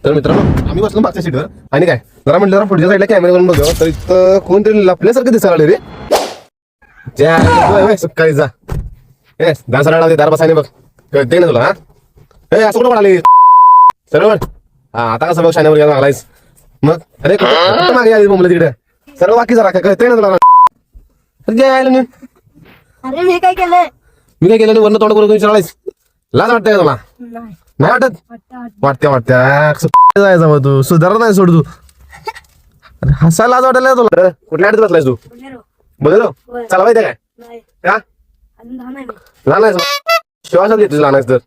तर मित्रांनो आम्ही बसलो मागच्या सीटवर आणि काय जरा म्हटलं जरा पुढच्या साईडला कॅमेरा करून बघू तर इथं कोणतरी लपल्यासारखं दिसायला रे सकाळी जा डान्सर लावते दार बसायने बघ कळते ना तुला हा असं कुठं पडाली सर्व हा आता कसं बघ शाण्यावर घ्यायला लागलायस मग अरे कुठं मागे आली बोंबलं तिकडे सर्व बाकी जरा काय कळते ना तुला अरे मी काय केलंय मी काय केलं वरनं तोंड करून विचारायस लाज वाटतंय का तुला नाही वाटत वाटत्या जायचं मग तू सुधारत नाही सोड तू अरे हसायला लाज वाटायला तुला कुठल्या आडत बसलायस तू बोलेरो चला माहिती काय का लहान शिवासा देतोस लहान तर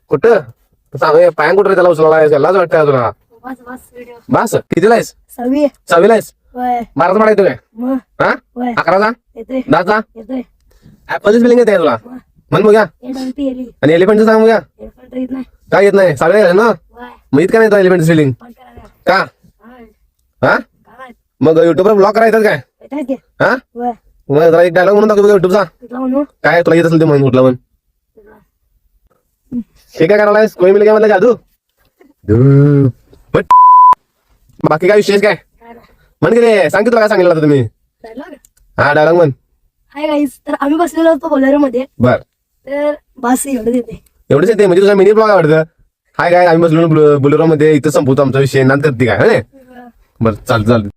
कुठं सांग पायां कुठं त्याला उचलला लाज वाटतंय तुला बस कितीला आहेस 6वीला आहेस बाराचा पाडा येतो काय हा 11चा 10चा ऍपलची स्पेलिंग येते तुला म्हण बघ्या आणि एलिफंटचं सांग बघ्या काय येत नाही सगळे ना मग इतका नाही एलिफंट स्पेलिंग का हा मग युट्यूबवर ब्लॉग करायचं काय हा मग जरा एक डायलॉग म्हणून दाखव युट्यूबचा काय तुला येत असेल ते म्हणून कुठला पण हे काय करायलायस कोणी मिळेल काय म्हणलं जादू बाकी काय विशेष काय म्हण रे सांग की तुला काय सांगितलं तुम्ही हा डायलॉग म्हण हाय गाईस तर आम्ही बसलेलो होतो बोलेरो मध्ये बर तर बस एवढंच येते एवढंच येते म्हणजे तुझा मिनी ब्लॉग आवडतं हाय काय आम्ही बसलो बोलेरो मध्ये इथं संपवतो आमचा विषय नंतर ती काय बरं चाल